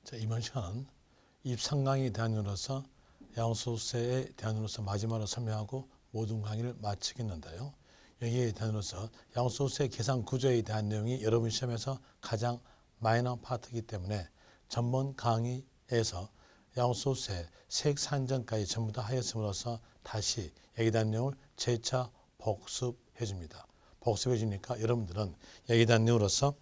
자, 이번 시간은 23강에 대한 이유로서 양도소득세에 대한 이유로서 마지막으로 설명하고 모든 강의를 마치겠는데요. 여기에 대한 이유로서 양도소득세 계산 구조에 대한 내용이 여러분 시험에서 가장 마이너 파트이기 때문에 전번 강의에서 양도소득세 세액 산정까지 전부 다 하였음으로써 다시 여기에 대한 내용을 재차 복습해 줍니다. 복습해 주니까 여러분들은 여기에 대한 내용으로서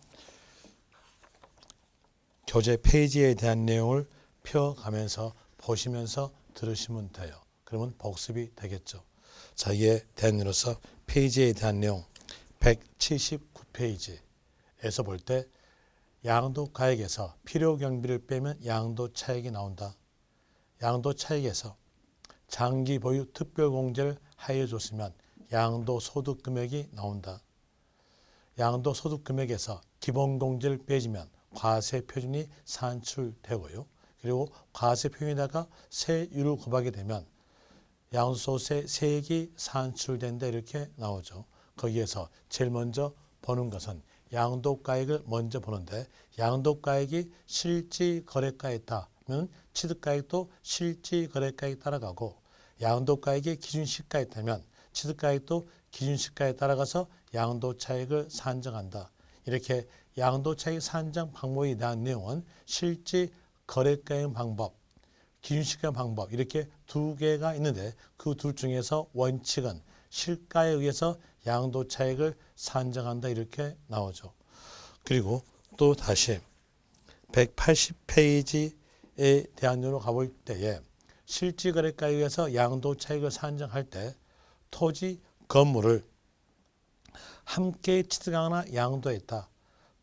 교재 페이지에 대한 내용을 펴가면서 보시면서 들으시면 돼요. 그러면 복습이 되겠죠. 자, 이에 대한 이유로서 페이지에 대한 내용 179페이지에서 볼 때 양도가액에서 필요경비를 빼면 양도차익이 나온다. 양도차익에서 장기 보유 특별공제를 하여줬으면 양도소득금액이 나온다. 양도소득금액에서 기본공제를 빼주면 과세표준이 산출되고요. 그리고 과세표준에다가 세율을 곱하게 되면 양도소득세 세액이 산출된다 이렇게 나오죠. 거기에서 제일 먼저 보는 것은 양도가액을 먼저 보는데 양도가액이 실지거래가에 있다면 취득가액도 실지거래가에 따라가고 양도가액이 기준시가에 있다면 취득가액도 기준시가에 따라가서 양도차익을 산정한다. 이렇게 양도차익 산정 방법에 대한 내용은 실지 거래가액 방법, 기준시가 방법 이렇게 두 개가 있는데 그 둘 중에서 원칙은 실가에 의해서 양도차익을 산정한다 이렇게 나오죠. 그리고 또 다시 180페이지에 대한 내용으로 가볼 때에 실지거래가에 의해서 양도차익을 산정할 때 토지, 건물을 함께 취득하거나 양도했다.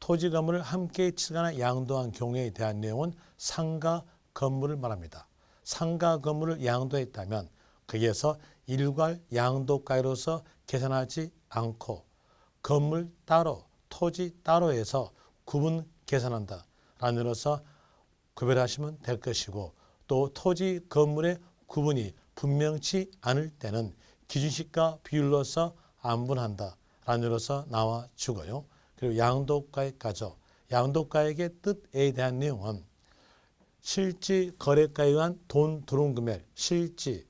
토지, 건물을 함께 취득하거나 양도한 경우에 대한 내용은 상가 건물을 말합니다. 상가 건물을 양도했다면 거기에서 일괄 양도가액으로서 계산하지 않고 건물 따로, 토지 따로 해서 구분 계산한다. 라는 으로서 구별하시면 될 것이고 또 토지, 건물의 구분이 분명치 않을 때는 기준시가 비율로서 안분한다. 라는 으로서 나와주고요. 그리고 양도가액까지 양도가액의 뜻에 대한 내용은 실지 거래가에 의한 돈 들어온 금액, 실지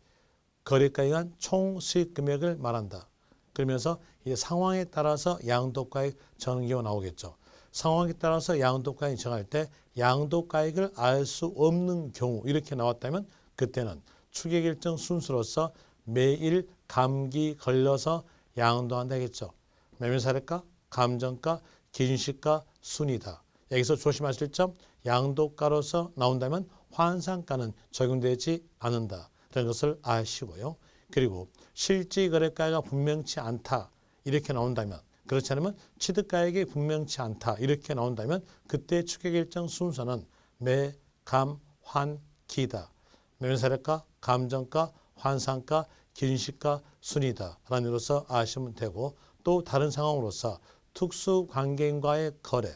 거래가에 의한 총 수익 금액을 말한다. 그러면서 이 상황에 따라서 양도가액 정기가 나오겠죠. 상황에 따라서 양도가액 정할 때 양도가액을 알 수 없는 경우 이렇게 나왔다면 그때는 추계결정 순서로서 매일 감기 걸려서 양도한다 하겠죠. 매매사례가, 감정가, 기준시가, 순이다. 여기서 조심하실 점 양도가로서 나온다면 환산가는 적용되지 않는다. 이런 것을 아시고요. 그리고 실지거래가가 분명치 않다. 이렇게 나온다면 그렇지 않으면 취득가액이 분명치 않다. 이렇게 나온다면 그때 추계결정 순서는 매, 감, 환, 기다. 매매사례가, 감정가, 환산가, 기준시가, 순이다. 라는 의미로서 아시면 되고 또 다른 상황으로서 특수관계인과의 거래,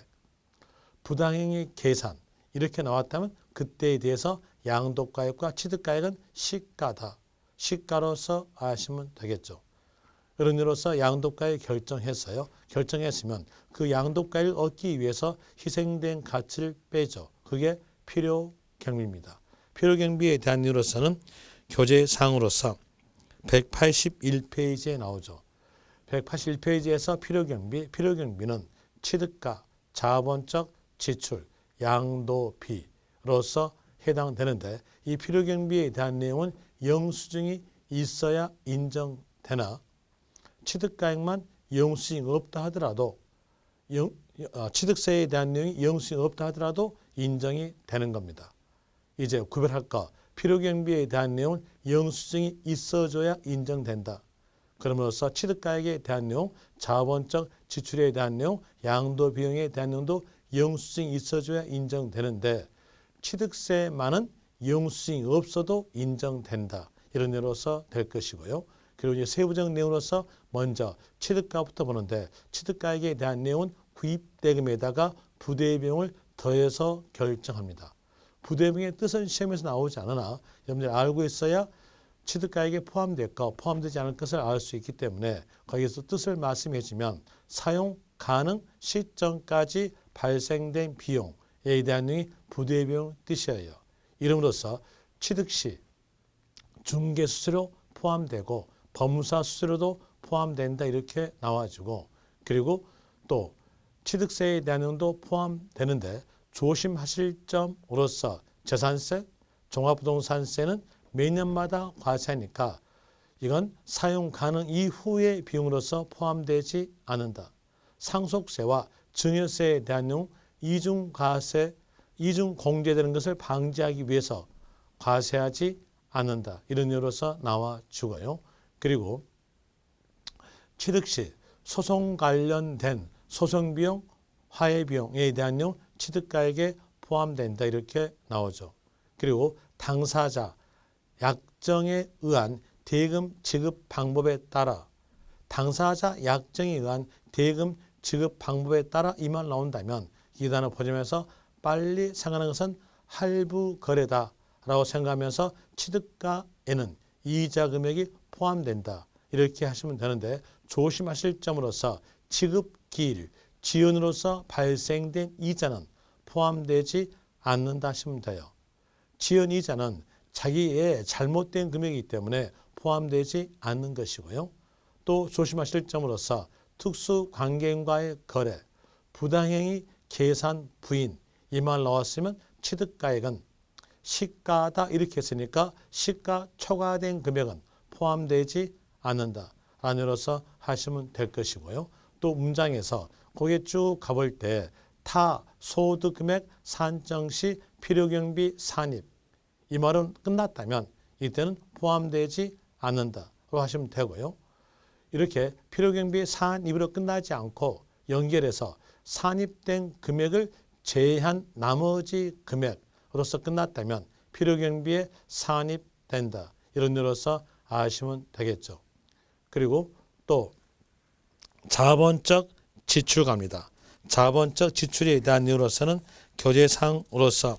부당행위 계산 이렇게 나왔다면 그때에 대해서 양도가액과 취득가액은 시가다. 시가로서 아시면 되겠죠. 그런 의미로서 양도가액 결정했어요. 결정했으면 그 양도가액을 얻기 위해서 희생된 가치를 빼죠. 그게 필요경비입니다. 필요경비에 대한 이유로서는 교재상으로서 181페이지에 나오죠. 181페이지에서 필요경비는 취득가, 자본적 지출, 양도비로서 해당되는데 이 필요경비에 대한 내용은 영수증이 있어야 인정되나 취득가액만 영수증이 없다 하더라도 취득세에 대한 내용이 영수증이 없다 하더라도 인정이 되는 겁니다. 이제 구별할 거 필요경비에 대한 내용은 영수증이 있어줘야 인정된다. 그럼으로써 취득가액에 대한 내용, 자본적 지출에 대한 내용, 양도 비용에 대한 내용도 영수증이 있어줘야 인정되는데 취득세만은 영수증이 없어도 인정된다. 이런 예로서 될 것이고요. 그리고 이제 세부적 내용으로서 먼저 취득가부터 보는데 취득가액에 대한 내용은 구입대금에다가 부대비용을 더해서 결정합니다. 부대비용의 뜻은 시험에서 나오지 않으나 여러분들이 알고 있어야 취득가액에 포함될까 포함되지 않을 것을 알 수 있기 때문에 거기서 뜻을 말씀해 주면 사용 가능 시점까지 발생된 비용 대한 내용이 부대 비용 뜻이에요. 이름으로써 취득 시 중개 수수료 포함되고 법무사 수수료도 포함된다 이렇게 나와지고, 그리고 또 취득세에 대한 내용도 포함되는데 조심하실 점으로서 재산세, 종합부동산세는 매년마다 과세하니까 이건 사용 가능 이후의 비용으로서 포함되지 않는다. 상속세와 증여세에 대한 내용 이중과세, 이중공제되는 것을 방지하기 위해서 과세하지 않는다. 이런 이유로서 나와주고요. 그리고 취득 시 소송 관련된 소송비용, 화해비용에 대한 내용 취득가액에 포함된다. 이렇게 나오죠. 그리고 당사자 약정에 의한 대금 지급 방법에 따라, 당사자 약정에 의한 대금 지급 방법에 따라 이 말 나온다면 이 단어 포함해서 빨리 생각하는 것은 할부 거래다 라고 생각하면서 취득가에는 이자 금액이 포함된다 이렇게 하시면 되는데, 조심하실 점으로서 지급기일, 지연으로서 발생된 이자는 포함되지 않는다 하시면 돼요. 지연 이자는 자기의 잘못된 금액이기 때문에 포함되지 않는 것이고요. 또 조심하실 점으로서 특수관계인과의 거래, 부당행위 계산 부인 이 말 나왔으면 취득가액은 시가다 이렇게 했으니까 시가 초과된 금액은 포함되지 않는다 라는 으로서 하시면 될 것이고요. 또 문장에서 거기에 쭉 가볼 때 타 소득금액 산정 시 필요경비 산입 이 말은 끝났다면 이때는 포함되지 않는다로 하시면 되고요. 이렇게 필요경비 산입으로 끝나지 않고 연결해서 산입된 금액을 제한 나머지 금액으로서 끝났다면 필요경비에 산입된다. 이런 의미로서 아시면 되겠죠. 그리고 또 자본적 지출 갑니다. 자본적 지출에 대한 이유로서는 교재상으로서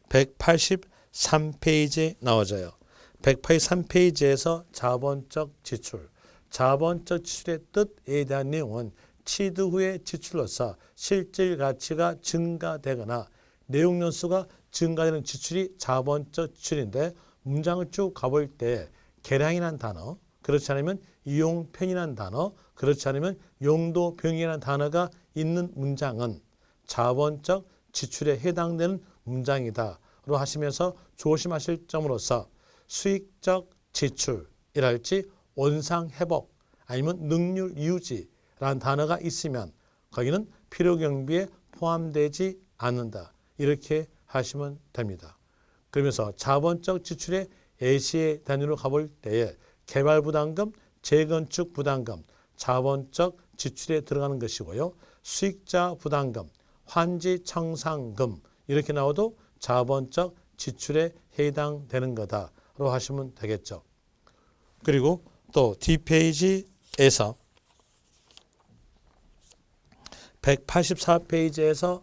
183페이지에 나와져요. 183페이지에서 자본적 지출, 자본적 지출의 뜻에 대한 내용은 취득 후의 지출로서 실질 가치가 증가되거나 내용 연수가 증가되는 지출이 자본적 지출인데, 문장을 쭉 가볼 때 계량이라는 단어, 그렇지 않으면 이용편이라는 단어, 그렇지 않으면 용도병이라는 단어가 있는 문장은 자본적 지출에 해당되는 문장이다로 하시면서 조심하실 점으로서 수익적 지출이랄지 원상회복 아니면 능률 유지라는 단어가 있으면 거기는 필요경비에 포함되지 않는다. 이렇게 하시면 됩니다. 그러면서 자본적 지출의 예시의 단위로 가볼 때에 개발부담금, 재건축부담금, 자본적 지출에 들어가는 것이고요. 수익자 부담금, 환지청산금 이렇게 나와도 자본적 지출에 해당되는 거다로 하시면 되겠죠. 그리고 또 뒷페이지에서 184페이지에서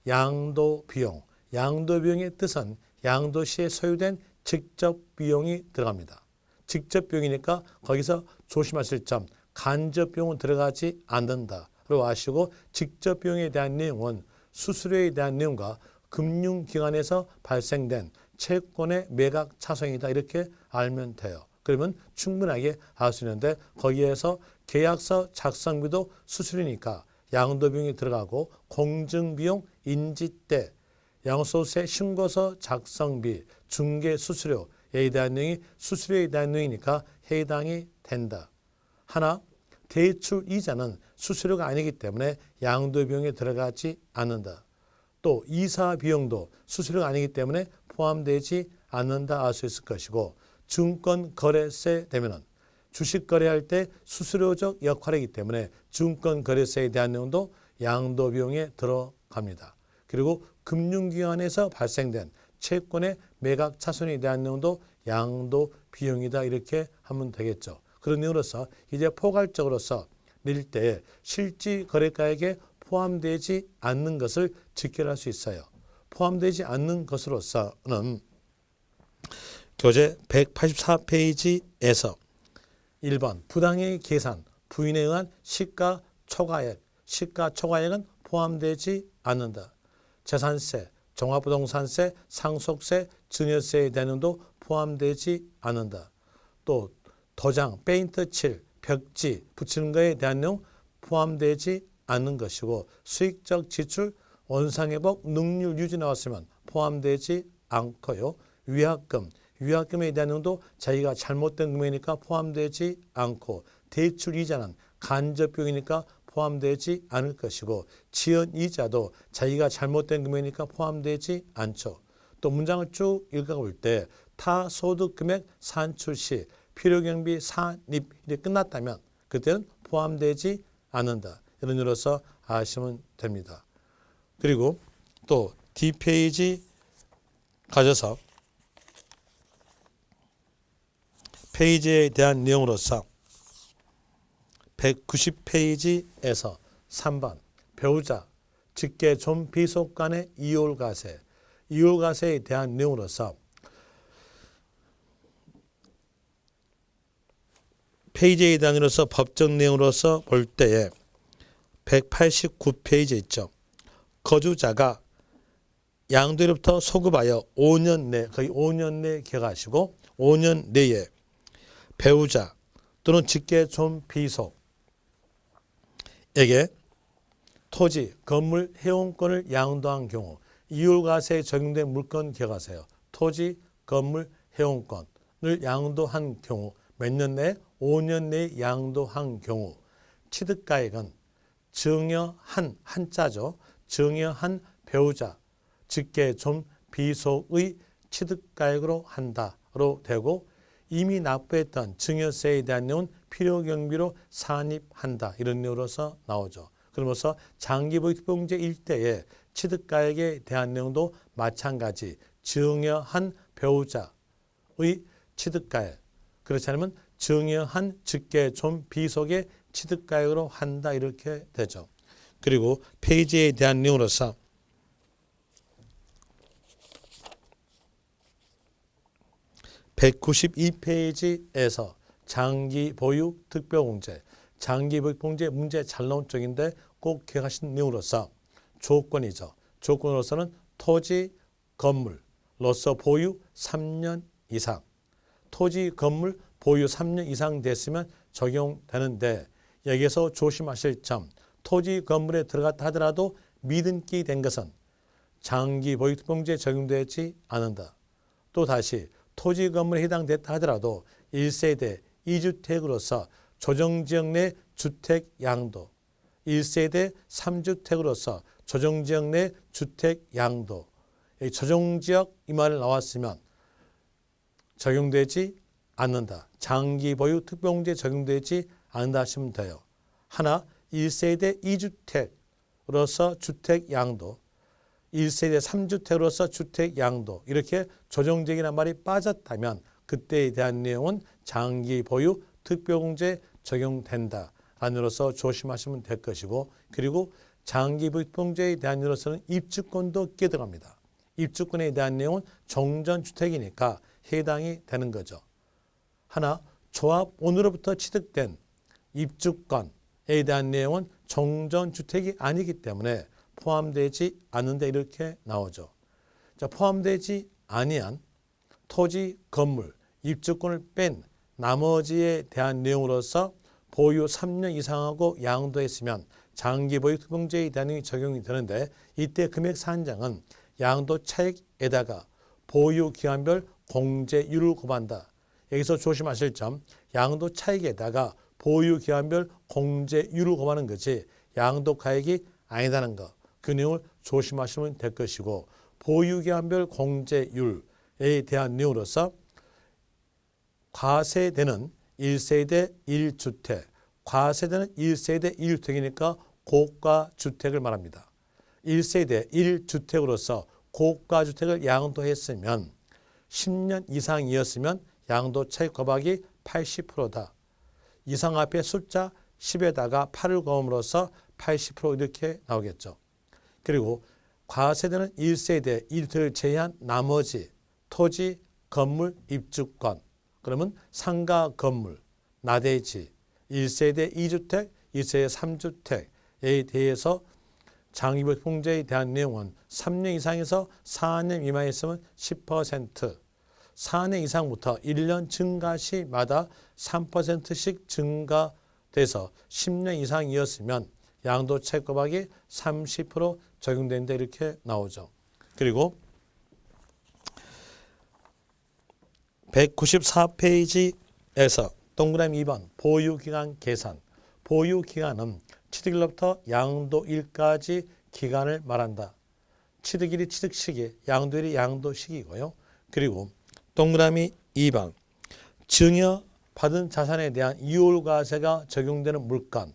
양도비용, 양도비용의 뜻은 양도시에 소유된 직접 비용이 들어갑니다. 직접 비용이니까 거기서 조심하실 점, 간접 비용은 들어가지 않는다로 아시고, 직접 비용에 대한 내용은 수수료에 대한 내용과 금융기관에서 발생된 채권의 매각 차손이다 이렇게 알면 돼요. 그러면 충분하게 알 수 있는데, 거기에서 계약서 작성비도 수수료니까 양도비용이 들어가고, 공증비용, 인지대, 양도소득세 신고서 작성비, 중개수수료에 대한 내용이 수수료에 대한 내용이니까 해당이 된다. 하나, 대출 이자는 수수료가 아니기 때문에 양도비용에 들어가지 않는다. 또 이사 비용도 수수료가 아니기 때문에 포함되지 않는다 알 수 있을 것이고, 증권거래세 되면은 주식 거래할 때 수수료적 역할이기 때문에 증권거래세에 대한 내용도 양도비용에 들어갑니다. 그리고 금융기관에서 발생된 채권의 매각 차손에 대한 내용도 양도비용이다 이렇게 하면 되겠죠. 그런 내용으로서 이제 포괄적으로서 낼 때 실질 거래가액에 포함되지 않는 것을 직결할 수 있어요. 포함되지 않는 것으로서는 교재 184페이지에서 1번 부당행위 계산, 부인에 의한 시가 초과액, 시가 초과액은 포함되지 않는다. 재산세, 종합부동산세, 상속세, 증여세에 대한 내용도 포함되지 않는다. 또 도장, 페인트 칠, 벽지 붙이는 것에 대한 내용 포함되지 않는 것이고 수익적 지출, 원상회복, 능률 유지 나왔으면 포함되지 않고요. 위약금에 대한 내용도 자기가 잘못된 금액이니까 포함되지 않고 대출 이자는 간접 비용이니까 포함되지 않을 것이고 지연 이자도 자기가 잘못된 금액이니까 포함되지 않죠. 또 문장을 쭉 읽어볼 때 타소득 금액 산출 시 필요경비 산입이 끝났다면 그때는 포함되지 않는다. 이런 의미로서 아시면 됩니다. 그리고 또 D페이지 가져서 페이지에 대한 내용으로서 190페이지에서 3번 배우자, 직계 존비속 간의 이율과세, 이율과세에 대한 내용으로서 페이지에 대한 내용으로서 법적 내용으로서 볼 때에 189페이지 있죠. 거주자가 양도일로부터 소급하여 5년 내, 거의 5년 내에 기억하시고 5년 내에 배우자 또는 직계 존비속에게 토지, 건물, 회원권을 양도한 경우 이율과세에 적용된 물건 기억하세요. 토지, 건물, 회원권을 양도한 경우 몇 년 내에? 5년 내에 양도한 경우 취득가액은 증여한, 한자죠. 증여한 배우자, 직계 존비속의 취득가액으로 한다로 되고 이미 납부했던 증여세에 대한 내용은 필요경비로 산입한다. 이런 내용으로서 나오죠. 그러면서 장기보육특별공제 일대의 취득가액에 대한 내용도 마찬가지 증여한 배우자의 취득가액 그렇지 않으면 증여한 직계 존비속의 취득가액으로 한다. 이렇게 되죠. 그리고 페이지에 대한 내용으로서 192페이지에서 장기보육 특별공제, 장기보육공제 문제 잘 나온 쪽인데 꼭 기억하신 내용으로서 조건이죠. 조건으로서는 토지, 건물로서 보유 3년 이상, 토지, 건물 보유 3년 이상 됐으면 적용되는데 여기서 조심하실 점, 토지, 건물에 들어갔다 하더라도 미등기 된 것은 장기보육 특별공제에 적용되지 않는다. 또 다시 토지, 건물에 해당됐다 하더라도 1세대 2주택으로서 조정지역 내 주택 양도, 1세대 3주택으로서 조정지역 내 주택 양도, 조정지역 이 말 나왔으면 적용되지 않는다. 장기보육 특별공제에 적용되지 않는다 하시면 돼요. 하나 1세대 2주택으로서 주택 양도, 1세대 3주택으로서 주택 양도 이렇게 조정지역이라는 말이 빠졌다면 그때에 대한 내용은 장기보유 특별공제 적용된다. 안으로서 조심하시면 될 것이고 그리고 장기보유 특별공제에 대한 으로서는 입주권도 끼어들어갑니다. 입주권에 대한 내용은 종전주택이니까 해당이 되는 거죠. 하나 조합원으로부터 취득된 입주권에 대한 내용은 종전주택이 아니기 때문에 포함되지 않는데 이렇게 나오죠. 자, 포함되지 아니한 토지, 건물, 입주권을 뺀 나머지에 대한 내용으로서 보유 3년 이상하고 양도했으면 장기보유 특별공제에 대한 내용이 적용이 되는데 이때 금액 산정은 양도 차익에다가 보유 기간별 공제율을 곱한다. 여기서 조심하실 점, 양도 차익에다가 보유 기간별 공제율을 곱하는 것이 양도 가액이 아니다는 것. 그 내용을 조심하시면 될 것이고 보유기한별 공제율에 대한 내용으로서 과세되는 1세대 1주택, 과세되는 1세대 1주택이니까 고가주택을 말합니다. 1세대 1주택으로서 고가주택을 양도했으면 10년 이상이었으면 양도 차익 곱하기 80%다. 이상 앞에 숫자 10에다가 8을 곱함으로써 80% 이렇게 나오겠죠. 그리고 과세되는 1세대 1주택을 제외한 나머지 토지, 건물, 입주권 그러면 상가 건물, 나대지, 1세대 2주택, 1세대 3주택에 대해서 장기보육 통제에 대한 내용은 3년 이상에서 4년 미만에 있으면 10%, 4년 이상부터 1년 증가 시마다 3%씩 증가돼서 10년 이상이었으면 양도 채권박이 30% 적용된다 이렇게 나오죠. 그리고 194페이지에서 동그라미 2번 보유기간 계산. 보유기간은 취득일로부터 양도일까지 기간을 말한다. 취득일이 취득시기, 양도일이 양도시기고요. 그리고 동그라미 2번 증여받은 자산에 대한 이율과세가 적용되는 물건.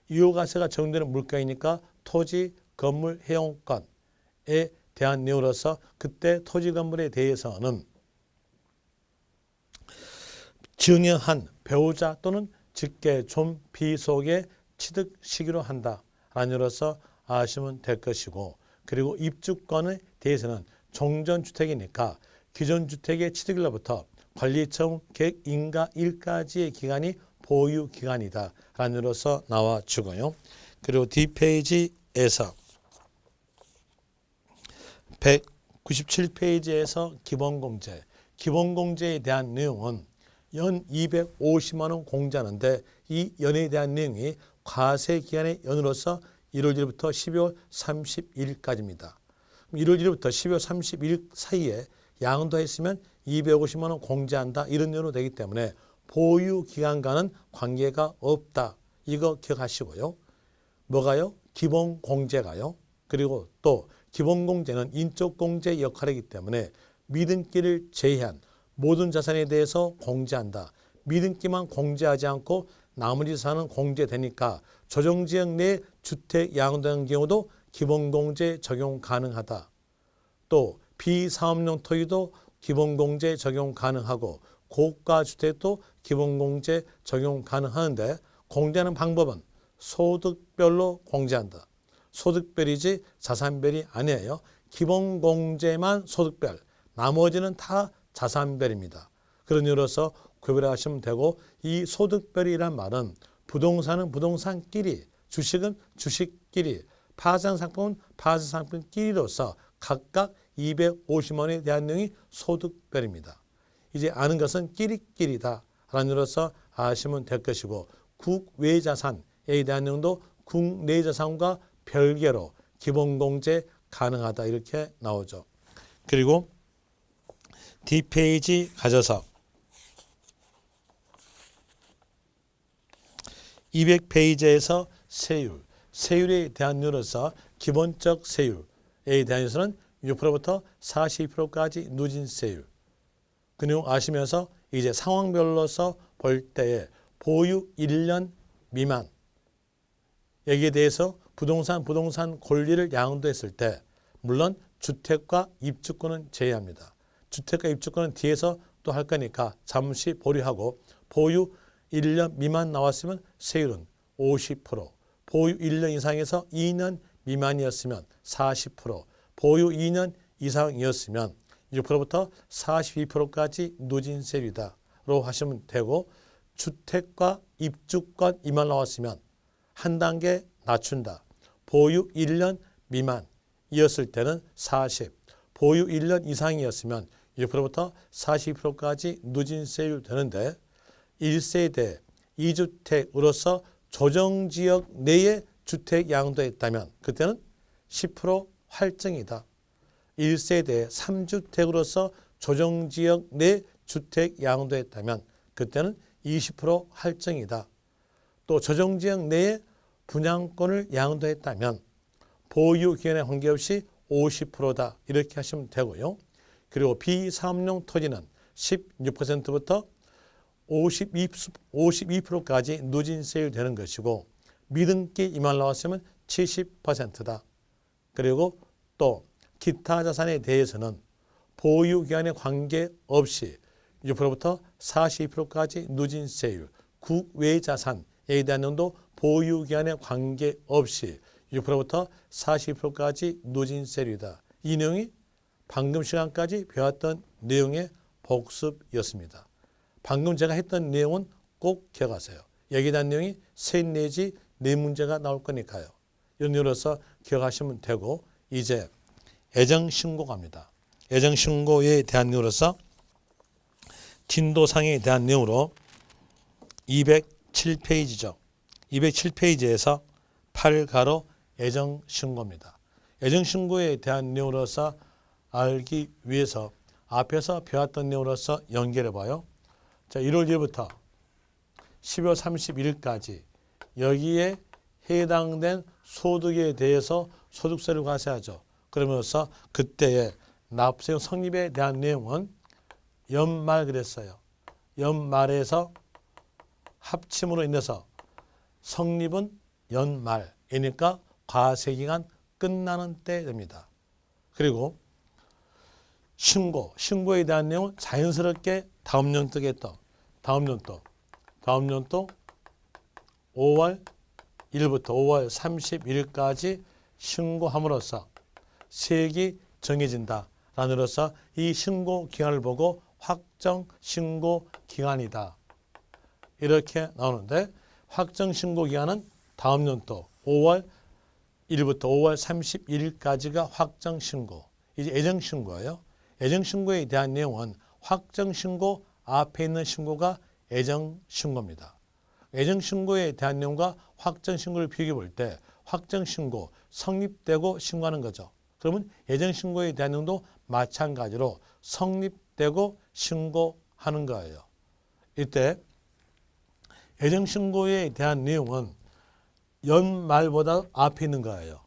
이율과세가 적용되는 물건이니까 토지, 건물, 해용권에 대한 내용으로서 그때 토지, 건물에 대해서는 증여한 배우자 또는 직계, 좀 비속의 취득 시기로 한다. 라는 으로서 아시면 될 것이고, 그리고 입주권에 대해서는 종전주택이니까 기존 주택의 취득일로부터 관리처분 계획 인가일까지의 기간이 보유기간이다. 라는 으로서 나와주고요. 그리고 뒷페이지에서 197페이지에서 기본공제. 기본공제에 대한 내용은 연 250만 원 공제하는데 이 연에 대한 내용이 과세기간의 연으로서 1월 1일부터 12월 31일까지입니다. 1월 1일부터 12월 31일 사이에 양도했으면 250만 원 공제한다. 이런 내용으로 되기 때문에 보유기간과는 관계가 없다. 이거 기억하시고요. 뭐가요? 기본공제가요. 그리고 또 기본공제는 인적공제 역할이기 때문에 미등기를 제외한 모든 자산에 대해서 공제한다. 미등기만 공제하지 않고 나머지 자산은 공제되니까 조정지역 내 주택 양도한 경우도 기본공제 적용 가능하다. 또 비사업용 토지도 기본공제 적용 가능하고 고가주택도 기본공제 적용 가능하는데 공제하는 방법은 소득별로 공제한다. 소득별이지 자산별이 아니에요. 기본공제만 소득별, 나머지는 다 자산별입니다. 그런 이유로서 구별하시면 되고, 이 소득별이란 말은 부동산은 부동산끼리, 주식은 주식끼리, 파산상품은 파산상품끼리로서 각각 250만 원에 대한 내용이 소득별입니다. 이제 아는 것은 끼리끼리다 라는 이유로서 아시면 될 것이고, 국외자산에 대한 내용도 국내자산과 별개로 기본공제 가능하다 이렇게 나오죠. 그리고 뒷페이지 가져서 200페이지에서 세율, 세율에 대한 내용으로서 기본적 세율에 대해서는 6%부터 42%까지 누진세율. 그 내용 아시면서 이제 상황별로서 볼 때에 보유 1년 미만 여기에 대해서 부동산 권리를 양도했을 때 물론 주택과 입주권은 제외합니다. 주택과 입주권은 뒤에서 또 할 거니까 잠시 보류하고 보유 1년 미만 나왔으면 세율은 50%, 보유 1년 이상에서 2년 미만이었으면 40%, 보유 2년 이상이었으면 6%부터 42%까지 누진세율이다로 하시면 되고, 주택과 입주권 이만 나왔으면 한 단계 낮춘다. 보유 1년 미만이었을 때는 40, 보유 1년 이상이었으면 6%부터 42%까지 누진세율 되는데, 1세대 2주택으로서 조정지역 내에 주택 양도했다면 그때는 10% 할증이다. 1세대 3주택으로서 조정지역 내 주택 양도했다면 그때는 20% 할증이다. 또 조정지역 내에 분양권을 양도했다면 보유기간에 관계없이 50%다. 이렇게 하시면 되고요. 그리고 비사업용 토지는 16%부터 52%까지 누진세율 되는 것이고, 미등기 이만 나왔으면 70%다. 그리고 또 기타 자산에 대해서는 보유기간에 관계없이 6%부터 42%까지 누진세율, 국외자산에 대한 내용도 보유기간에 관계없이 6%부터 42%까지 누진세율이다. 이 내용이 방금 시간까지 배웠던 내용의 복습이었습니다. 방금 제가 했던 내용은 꼭 기억하세요. 여기에 대한 내용이 세 내지 네 문제가 나올 거니까요. 이런 이유로서 기억하시면 되고 이제 애정신고 갑니다. 애정신고에 대한 내용으로서 진도상에 대한 내용으로 207페이지죠. 207페이지에서 8가로 애정신고입니다. 애정신고에 대한 내용으로서 알기 위해서 앞에서 배웠던 내용으로서 연결해 봐요. 자, 1월 1일부터 12월 31일까지 여기에 해당된 소득에 대해서 소득세를 과세하죠. 그러면서 그때의 납세형 성립에 대한 내용은 연말 그랬어요. 연말에서 합침으로 인해서 성립은 연말이니까 과세기간 끝나는 때 됩니다. 그리고 신고에 대한 내용은 자연스럽게 다음 연도에 했던 다음 연도 5월 1일부터 5월 31일까지 신고함으로써 세액이 정해진다. 라는으로서 이 신고 기간을 보고 확정 신고 기간이다. 이렇게 나오는데 확정 신고 기간은 다음 연도 5월 1일부터 5월 31일까지가 확정 신고. 이제 애정 신고예요. 애정 신고에 대한 내용은 확정 신고 앞에 있는 신고가 애정 신고입니다. 애정 신고에 대한 내용과 확정 신고를 비교해 볼 때 확정 신고 성립되고 신고하는 거죠. 그러면 애정 신고에 대한 내용도 마찬가지로 성립되고 신고하는 거예요. 이때 애정 신고에 대한 내용은 연말보다 앞에 있는 거예요.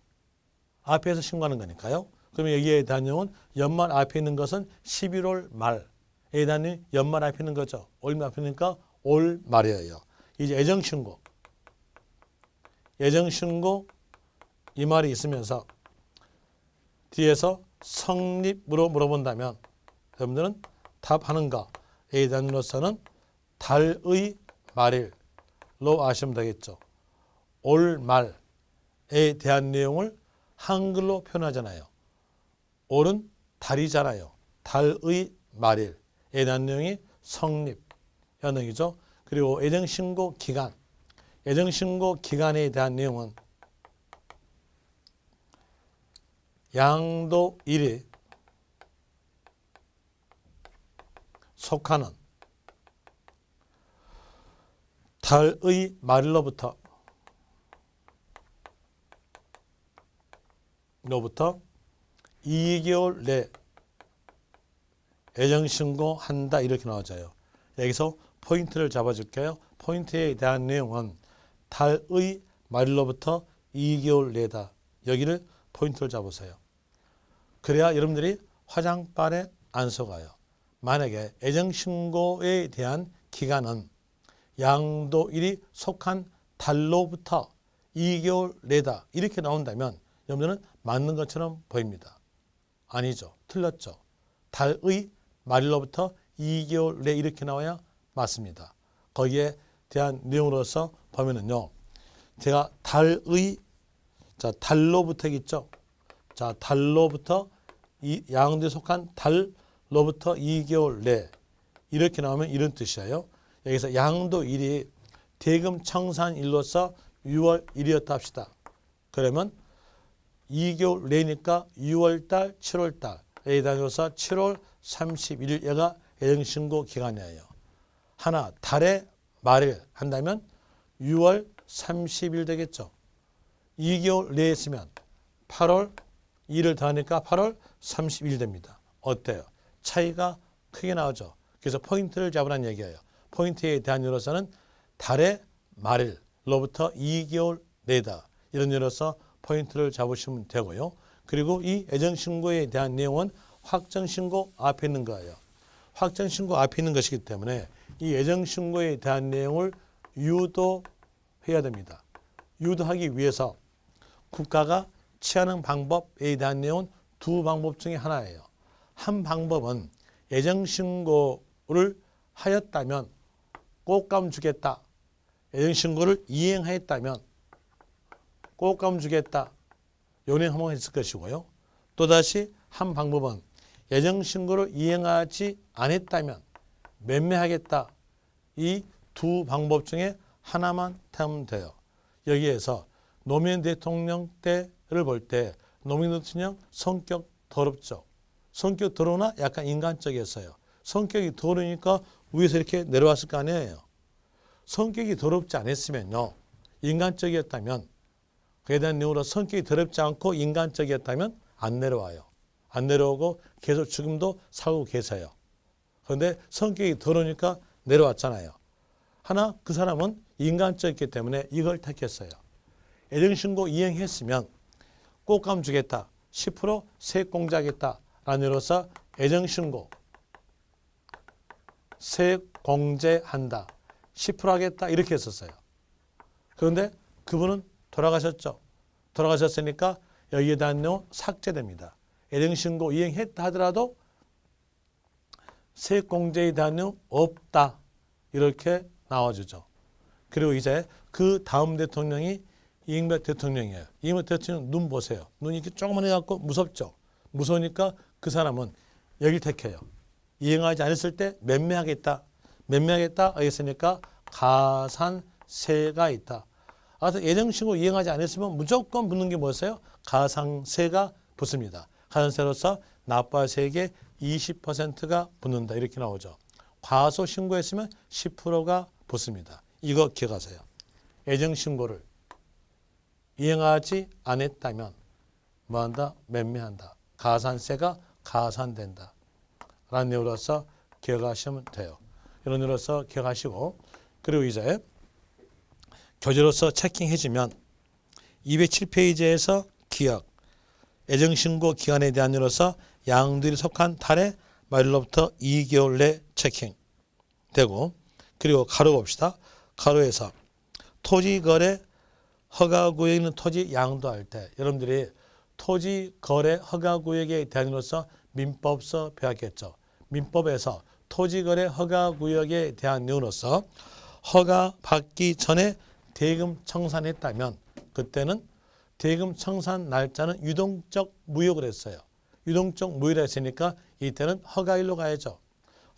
앞에서 신고하는 거니까요. 그러면 여기에 대한 내용은 연말 앞에 있는 것은 11월 말에 대한 내용이 연말 앞에 있는 거죠. 올 앞에 있으니까 올 말이에요. 이제 애정 신고 이 말이 있으면서 뒤에서 성립으로 물어본다면 여러분들은 답하는가에 대한 으로서는 달의 말일로 아시면 되겠죠. 올 말에 대한 내용을 한글로 표현하잖아요. 올은 달이잖아요. 달의 말일에 대한 내용이 성립 현행이죠. 그리고 애정신고 기간, 애정신고 기간에 대한 내용은 양도일이 속하는 달의 말일로부터 2개월 내 애정신고한다 이렇게 나와져요. 여기서 포인트를 잡아줄게요. 포인트에 대한 내용은 달의 말일로부터 2개월 내다. 여기를 포인트를 잡으세요. 그래야 여러분들이 화장발에 안 속아요. 만약에 애정신고에 대한 기간은 양도일이 속한 달로부터 2개월 내다 이렇게 나온다면 여러분들은 맞는 것처럼 보입니다. 아니죠. 틀렸죠. 달의 말일로부터 2개월 내 이렇게 나와야 맞습니다. 거기에 대한 내용으로서 보면은요. 제가 달로부터 있죠. 자, 달로부터 양도에 속한 달로부터 2개월 내 이렇게 나오면 이런 뜻이에요. 여기서 양도일이 대금 청산일로서 6월 1일이었다 합시다. 그러면 2개월 내니까 6월달, 7월달에 다녀서 7월 31일 얘가 애정신고 기간이에요. 하나 달의 말일 한다면 6월 30일 되겠죠. 2개월 내에 있으면 8월 2를 더하니까 8월 30일 됩니다. 어때요? 차이가 크게 나오죠. 그래서 포인트를 잡으라는 얘기예요. 포인트에 대한 이유로서는 달의 말일로부터 2개월 내다. 이런 이유로서 포인트를 잡으시면 되고요. 그리고 이 애정신고에 대한 내용은 확정신고 앞에 있는 거예요. 확정신고 앞에 있는 것이기 때문에 이 애정신고에 대한 내용을 유도해야 됩니다. 유도하기 위해서 국가가 취하는 방법에 대한 내용은 두 방법 중에 하나예요. 한 방법은 애정신고를 하였다면 꽃감 주겠다. 애정신고를 이행하였다면 꽃감 주겠다. 요령 한번 했을 것이고요. 또다시 한 방법은 애정신고를 이행하지 않았다면 매매하겠다. 이 두 방법 중에 하나만 하면 돼요. 여기에서 노무현 대통령 때 놈이를 볼 때 놈이 대통령 성격 더럽죠. 성격 더러우나 약간 인간적이었어요. 성격이 더러우니까 위에서 이렇게 내려왔을 거 아니에요. 성격이 더럽지 않았으면요. 인간적이었다면 그에 대한 이유로 성격이 더럽지 않고 인간적이었다면 안 내려와요. 안 내려오고 계속 지금도 살고 계세요. 그런데 성격이 더러우니까 내려왔잖아요. 하나 그 사람은 인간적이기 때문에 이걸 택했어요. 애정신고 이행했으면 꽃감 주겠다. 10% 세액공제하겠다. 라는 이로써 애정신고 세액공제한다. 10% 하겠다. 이렇게 했었어요. 그런데 그분은 돌아가셨죠. 돌아가셨으니까 여기에 대한 내용 삭제됩니다. 애정신고 이행했다 하더라도 세액공제에 대한 내용 없다. 이렇게 나와주죠. 그리고 이제 그 다음 대통령이 이명박 대통령이에요. 이명박 대통령 눈 보세요. 눈이 이렇게 조그만 해갖고 무섭죠. 무서우니까 그 사람은 여길 택해요. 이행하지 않았을 때 매매하겠다. 매매하겠다 하겠으니까 가산세가 있다. 그래서 애정신고 이행하지 않았으면 무조건 붙는 게 뭐였어요? 가상세가 붙습니다. 가산세로서 납부세액의 20%가 붙는다. 이렇게 나오죠. 과소 신고했으면 10%가 붙습니다. 이거 기억하세요. 애정신고를 이행하지 않았다면 뭐한다? 매매한다. 가산세가 가산된다. 라는 내용으로서 기억하시면 돼요. 이런 내용으로서 기억하시고 그리고 이제 교재로서 체킹해주면 207페이지에서 기억 애정신고 기간에 대한 내용으로서 양들이 속한 달의 말일로부터 2개월 내 체킹되고 그리고 가로 봅시다. 가로에서 토지거래 허가구역에 있는 토지 양도할 때 여러분들이 토지거래 허가구역에 대한 내용으로서 민법서 배웠겠죠. 민법에서 토지거래 허가구역에 대한 내용으로서 허가 받기 전에 대금 청산했다면 그때는 대금 청산 날짜는 유동적 무효를 했어요. 유동적 무효를 했으니까 이때는 허가일로 가야죠.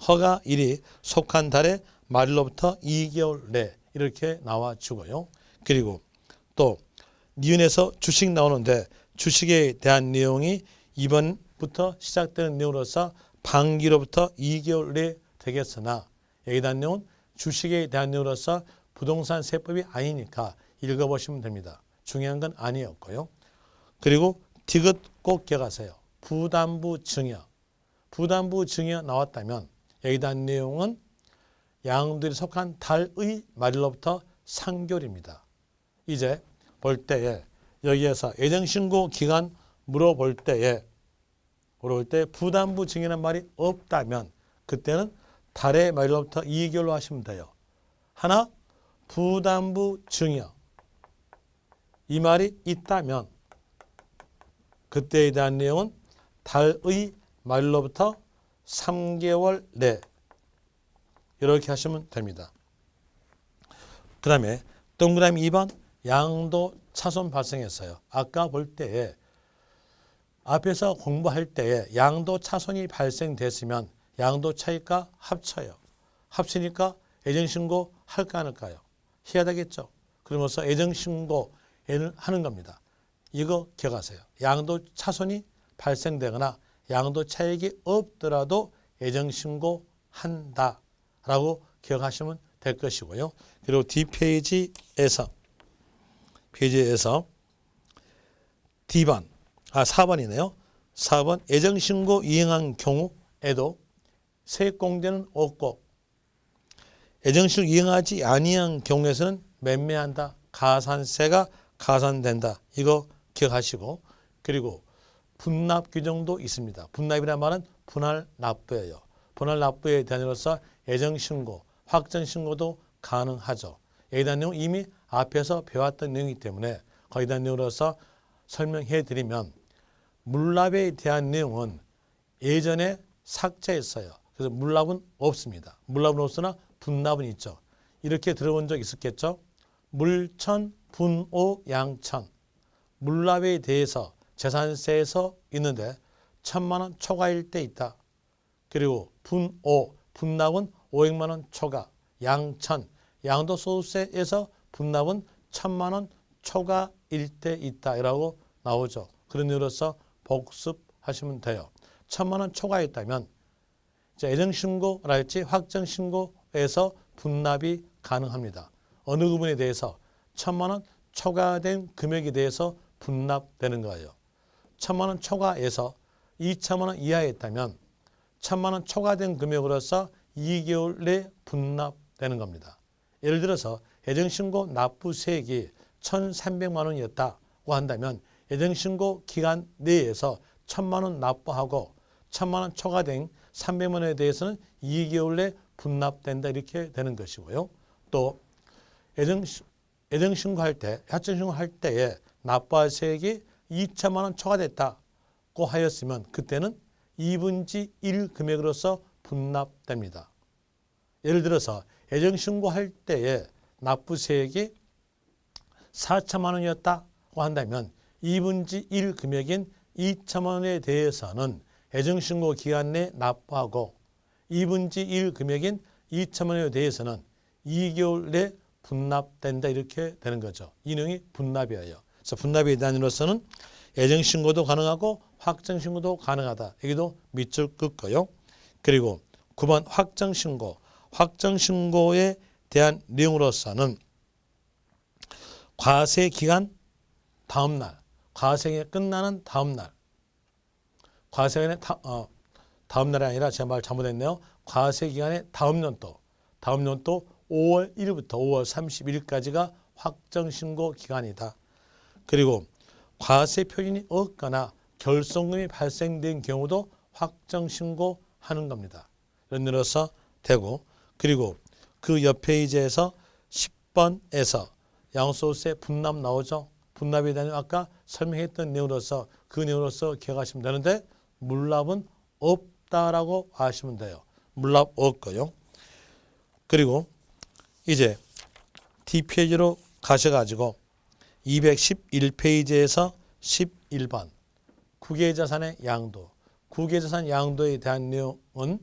허가일이 속한 달의 말일로부터 2개월 내 이렇게 나와주고요. 그리고 또 니은에서 주식 나오는데 주식에 대한 내용이 이번부터 시작되는 내용으로서 반기로부터 2개월 내 되겠으나 여기에 대한 내용은 주식에 대한 내용으로서 부동산 세법이 아니니까 읽어보시면 됩니다. 중요한 건 아니었고요. 그리고 디귿 꼭 기억하세요. 부담부 증여. 부담부 증여 나왔다면 여기에 대한 내용은 양들이 속한 달의 말일로부터 3개월입니다. 이제 볼 때에 여기에서 애정신고 기간 물어볼 때에 부담부 증여라는 말이 없다면 그때는 달의 말일로부터 2개월로 하시면 돼요. 하나 부담부 증여 이 말이 있다면 그때에 대한 내용은 달의 말일로부터 3개월 내 이렇게 하시면 됩니다. 그 다음에 동그라미 2번 양도 차손 발생했어요. 아까 볼 때에 앞에서 공부할 때에 양도 차손이 발생됐으면 양도 차익과 합쳐요. 합치니까 애정신고 할까 안 할까요? 해야 되겠죠. 그러면서 애정신고를 하는 겁니다. 이거 기억하세요. 양도 차손이 발생되거나 양도 차익이 없더라도 애정신고 한다라고 기억하시면 될 것이고요. 그리고 뒷페이지에서 D번, 4번이네요. 4번 애정신고 이행한 경우에도 세액공제는 없고 애정신고 이행하지 아니한 경우에서는 매매한다. 가산세가 가산된다. 이거 기억하시고 그리고 분납 규정도 있습니다. 분납이라는 말은 분할 납부예요. 분할 납부에 대한으로서 애정신고, 확정신고도 가능하죠. 여기에 대한 내용은 이미 앞에서 배웠던 내용이기 때문에 거기에 대한 내용으로서 설명해 드리면 물납에 대한 내용은 예전에 삭제했어요. 그래서 물납은 없습니다. 물납은 없으나 분납은 있죠. 이렇게 들어본 적 있었겠죠? 물천, 분오, 양천. 물납에 대해서 재산세에서 있는데 1,000만 원 초과일 때 있다. 그리고 분오, 분납은 500만 원 초과. 양천, 양도소득세에서 분납은 1,000만 원 초과일 때 있다라고 나오죠. 그런 이유로서 복습하시면 돼요. 1,000만 원 초과했다면 애정신고랄지 확정신고에서 분납이 가능합니다. 어느 부분에 대해서 1,000만 원 초과된 금액에 대해서 분납되는 거예요. 1,000만 원 초과해서 2,000만 원 이하였다면 1,000만 원 초과된 금액으로서 2개월 내 분납되는 겁니다. 예를 들어서 애정신고 납부세액이 1,300만 원이었다고 한다면 애정신고 기간 내에서 1,000만 원 납부하고 1,000만 원 초과된 300만 원에 대해서는 2개월 내 분납된다 이렇게 되는 것이고요. 또 애정신고할 때, 확정신고할 때에 납부할 세액이 2천만 원 초과됐다고 하였으면 그때는 2분의 1 금액으로서 분납됩니다. 예를 들어서 애정신고할 때에 납부세액이 4천만 원이었다고 한다면 2분의 1 금액인 2천만 원에 대해서는 애정신고 기간 내에 납부하고 2분의 1 금액인 2천만 원에 대해서는 2개월 내 분납된다 이렇게 되는 거죠. 이 내용이 분납이에요. 그래서 분납에 대한 이로서는 애정신고도 가능하고 확정신고도 가능하다. 여기도 밑줄 긋고요. 그리고 9번 확정신고. 확정신고에 대한 내용으로서는 과세기간 다음날, 과세가 끝나는 다음날, 과세기간의 다음날이 아니라 제 말 잘못했네요. 과세기간의 다음 년도 5월 1일부터 5월 31일까지가 확정신고 기간이다. 그리고 과세 표준이 없거나 결손금이 발생된 경우도 확정신고하는 겁니다. 이런 일로서 되고 그리고 그 옆 페이지에서 10번에서 양도소득세 분납 나오죠. 분납에 대한 아까 설명했던 내용으로서 그 내용으로서 기억하시면 되는데 물납은 없다라고 아시면 돼요. 물납 없고요. 그리고 이제 D페이지로 가셔가지고 211페이지에서 11번 국외자산의 양도. 국외자산 양도에 대한 내용은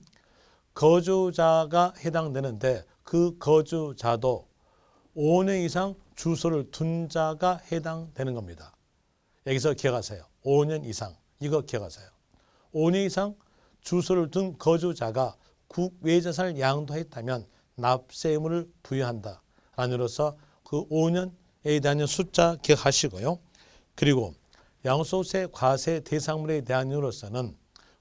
거주자가 해당되는데 그 거주자도 5년 이상 주소를 둔 자가 해당되는 겁니다. 여기서 기억하세요. 5년 이상. 이거 기억하세요. 5년 이상 주소를 둔 거주자가 국외자산을 양도했다면 납세 의무를 부여한다. 라는으로서 그 5년에 대한 숫자 기억하시고요. 그리고 양도소득세 과세 대상물에 대한 이유로서는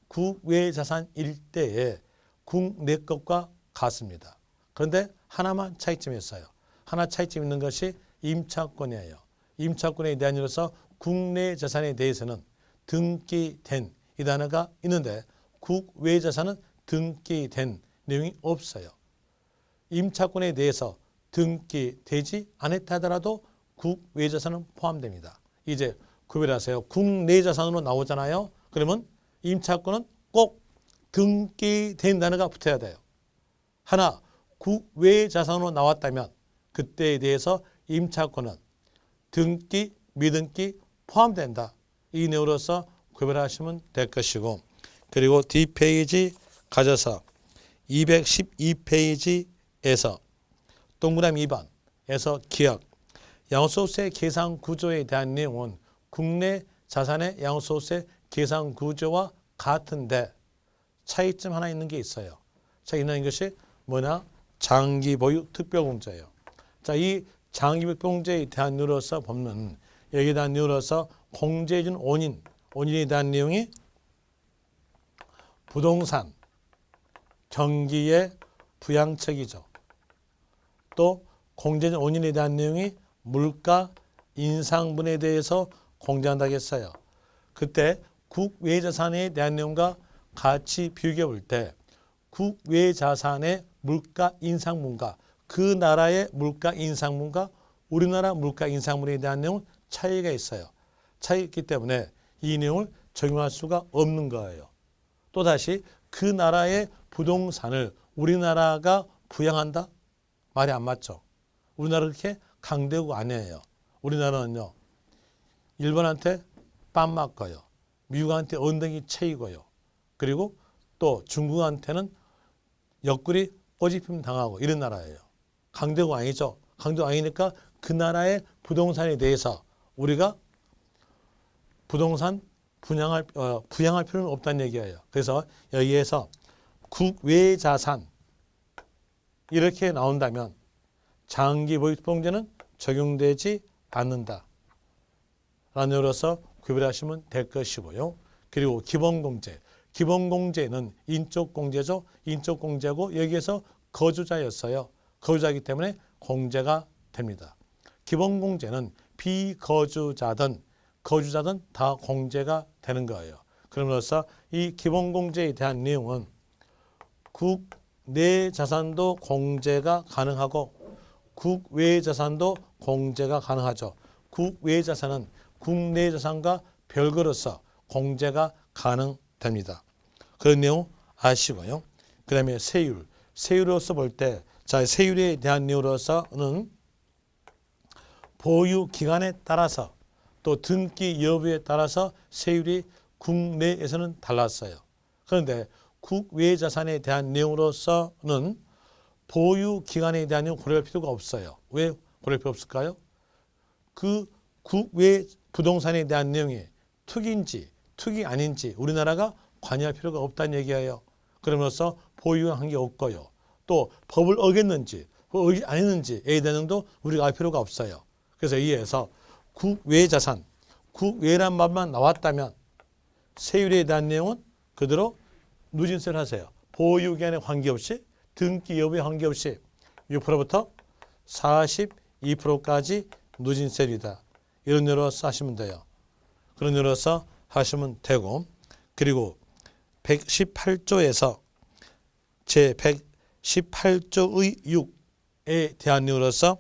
국외자산 일대에 국내 것과 같습니다. 그런데 하나만 차이점이 있어요. 하나 차이점 있는 것이 임차권이에요. 임차권에 대한 이유로서 국내 자산에 대해서는 등기된 이 단어가 있는데 국외자산은 등기된 내용이 없어요. 임차권에 대해서 등기되지 않았다 하더라도 국외자산은 포함됩니다. 이제 구별하세요. 국내 자산으로 나오잖아요. 그러면 임차권은 꼭 등기된 단어가 붙어야 돼요. 하나 국외자산으로 나왔다면 그때에 대해서 임차권은 등기, 미등기 포함된다. 이 내용으로서 구별하시면 될 것이고 그리고 D페이지 가져서 212페이지에서 동그라미 2번에서 기억 양도소득세 계산 구조에 대한 내용은 국내 자산의 양도소득세 계산 구조와 같은데 차이점 하나 있는 게 있어요. 자, 있는 것이 뭐냐? 장기 보유 특별공제예요. 자, 이 장기 특별공제에 대한 이유로서 보면 여기에 대한 이유로서 공제해준 원인에 대한 내용이 부동산, 경기의 부양책이죠. 또 공제해준 원인에 대한 내용이 물가 인상분에 대해서 공제한다고 했어요. 그때 국외자산에 대한 내용과 같이 비교해 볼 때 국외자산의 물가 인상분과 그 나라의 물가 인상분과 우리나라 물가 인상분에 대한 내용은 차이가 있어요. 차이가 있기 때문에 이 내용을 적용할 수가 없는 거예요. 또다시 그 나라의 부동산을 우리나라가 부양한다? 말이 안 맞죠. 우리나라 그렇게 강대국 아니에요. 우리나라는요. 일본한테 빰 맞고요. 미국한테 엉덩이 채이고요. 그리고 또 중국한테는 옆구리 꼬집힘 당하고 이런 나라예요. 강대국 아니죠. 강대국 아니니까 그 나라의 부동산에 대해서 우리가 부동산 부양할 필요는 없다는 얘기예요. 그래서 여기에서 국외 자산 이렇게 나온다면 장기보유통제는 적용되지 않는다. 라는 의미로서 구별하시면 될 것이고요. 그리고 기본공제. 기본공제는 인적공제죠. 인적공제고 여기에서 거주자였어요. 거주자이기 때문에 공제가 됩니다. 기본공제는 비거주자든 거주자든 다 공제가 되는 거예요. 그러면서 이 기본공제에 대한 내용은 국내 자산도 공제가 가능하고 국외 자산도 공제가 가능하죠. 국외 자산은 국내 자산과 별거로서 공제가 가능됩니다. 그런 내용 아시고요. 그 다음에 세율. 세율로서 볼 때, 자, 세율에 대한 내용으로서는 보유 기간에 따라서 또 등기 여부에 따라서 세율이 국내에서는 달랐어요. 그런데 국외 자산에 대한 내용으로서는 보유 기간에 대한 내용 고려할 필요가 없어요. 왜 고려할 필요 없을까요? 그 국외 부동산에 대한 내용이 투기인지 투기 아닌지 우리나라가 관여할 필요가 없다는 얘기예요. 그러면서 보유한 게 없고요. 또 법을 어겼는지 어기지 않았는지에 대한 내용도 우리가 알 필요가 없어요. 그래서 이에서 국외 자산, 국외란 말만 나왔다면 세율에 대한 내용은 그대로 누진세를 하세요. 보유기간에 관계없이 등기 여부에 관계없이 6%부터 42%까지 누진세율이다. 이런 류로서 하시면 돼요. 그런 류로서 하시면 되고, 그리고 118조에서 제 118조의 6에 대한 내용으로서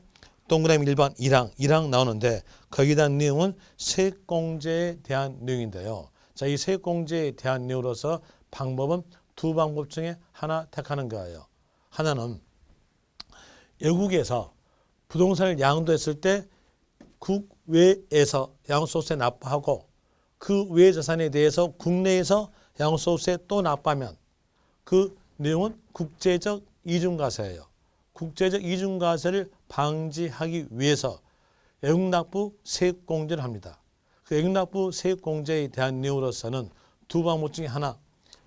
동그라미 1번 1항 나오는데 거기에 대한 내용은 세액공제에 대한 내용인데요. 자, 이 세액공제에 대한 내용으로서 방법은 두 방법 중에 하나 택하는 거예요. 하나는 외국에서 부동산을 양도했을 때 국외에서 양도소득세 납부하고 그 외 자산에 대해서 국내에서 양도소득세 또 납부하면 그 내용은 국제적 이중과세예요. 국제적 이중과세를 방지하기 위해서 외국납부 세액공제를 합니다. 그 외국납부 세액공제에 대한 내용으로서는 두 방법 중에 하나,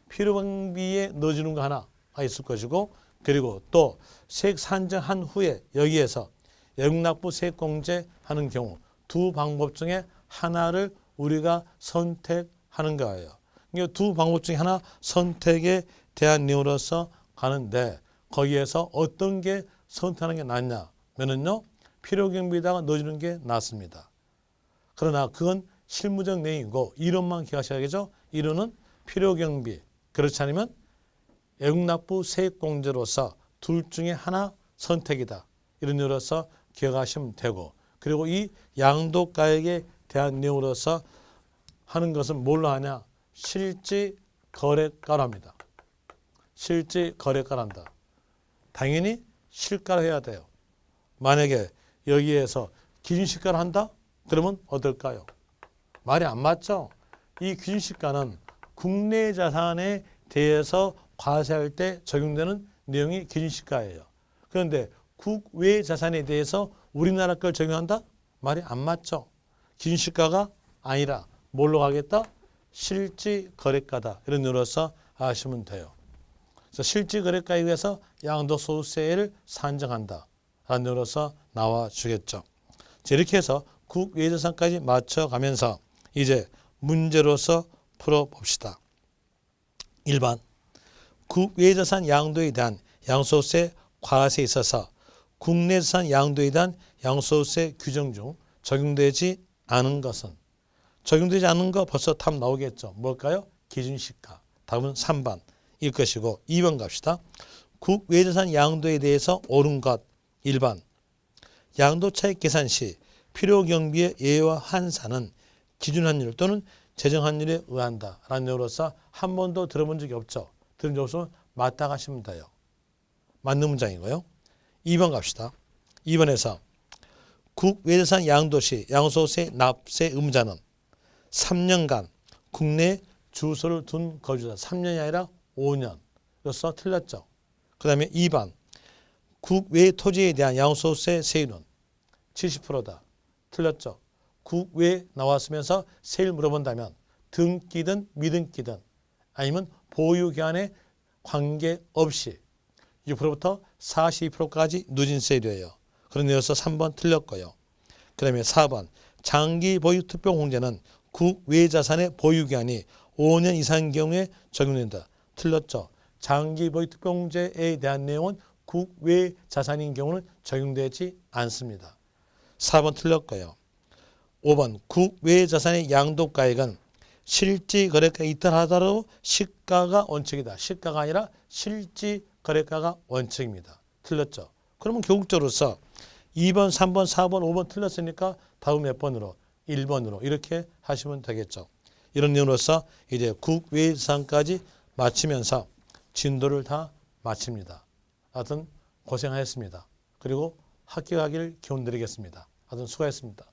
필요방비에 넣어주는 거 하나가 있을 것이고, 그리고 또 세액 산정한 후에 여기에서 외국납부 세액공제 하는 경우 두 방법 중에 하나를 우리가 선택하는 거예요. 이 두 방법 중에 하나 선택에 대한 내용으로서 가는데 거기에서 어떤 게 선택하는 게 낫냐면은요, 필요경비에다가 넣어주는 게 낫습니다. 그러나 그건 실무적 내용이고 이론만 기억하셔야겠죠. 이론은 필요경비, 그렇지 않으면 외국납부 세액공제로서 둘 중에 하나 선택이다. 이런 이유로서 기억하시면 되고, 그리고 이 양도가액에 대한 내용으로서 하는 것은 뭘로 하냐? 실지거래가로 합니다. 실지거래가로 한다. 당연히 실가로 해야 돼요. 만약에 여기에서 기준시가를 한다? 그러면 어떨까요? 말이 안 맞죠? 이 기준시가는 국내 자산에 대해서 과세할 때 적용되는 내용이 기준시가예요. 그런데 국외 자산에 대해서 우리나라 걸 적용한다? 말이 안 맞죠? 기준시가가 아니라 뭘로 가겠다? 실지거래가다. 이런 의미로서 아시면 돼요. 그래서 실지거래가에 의해서 양도소득세를 산정한다. 라는 의미로서 나와주겠죠. 이렇게 해서 국외자산까지 맞춰가면서 이제 문제로서 풀어봅시다. 1번, 국외자산 양도에 대한 양도소득세 과세에 있어서 국내자산 양도에 대한 양도소득세 규정 중 적용되지 않은 것은, 적용되지 않은 거 벌써 답 나오겠죠. 뭘까요? 기준시가. 답은 3번 일 것이고, 2번 갑시다. 국외자산 양도에 대해서 옳은 것. 1번, 양도차익 계산 시 필요경비의 예외와 환산은 기준환율 또는 재정환율에 의한다. 라는 내용으로서 한 번도 들어본 적이 없죠. 들은 적 없으면 맞다 하시면 돼요. 맞는 문장이고요. 2번 갑시다. 2번에서 국외자산 양도 시 양도소득세 납세 의무자는 3년간 국내 주소를 둔 거주자. 3년이 아니라 5년. 그래서 틀렸죠. 그 다음에 2번, 국외 토지에 대한 양도소득세 세율은 70%다. 틀렸죠. 국외에 나왔으면서 세율 물어본다면 등기든 미등기든 아니면 보유기한에 관계없이 6%부터 42%까지 누진세율이에요. 그런 이어서 3번 틀렸고요. 그 다음에 4번 장기 보유 투표 공제는 국외 자산의 보유기한이 5년 이상인 경우에 적용된다. 틀렸죠. 장기 보유 투표 공제에 대한 내용은 국외 자산인 경우는 적용되지 않습니다. 4번 틀렸고요. 5번 국외 자산의 양도가액은 실지 거래가 이탈하더라도 시가가 원칙이다. 시가가 아니라 실지 거래가가 원칙입니다. 틀렸죠. 그러면 교육적으로서 2번, 3번, 4번, 5번 틀렸으니까 다음 몇 번으로? 1번으로 이렇게 하시면 되겠죠. 이런 내용으로서 이제 국외 자산까지 마치면서 진도를 다 마칩니다. 하여튼 고생하셨습니다. 그리고 합격하기를 기원드리겠습니다. 하여튼 수고하셨습니다.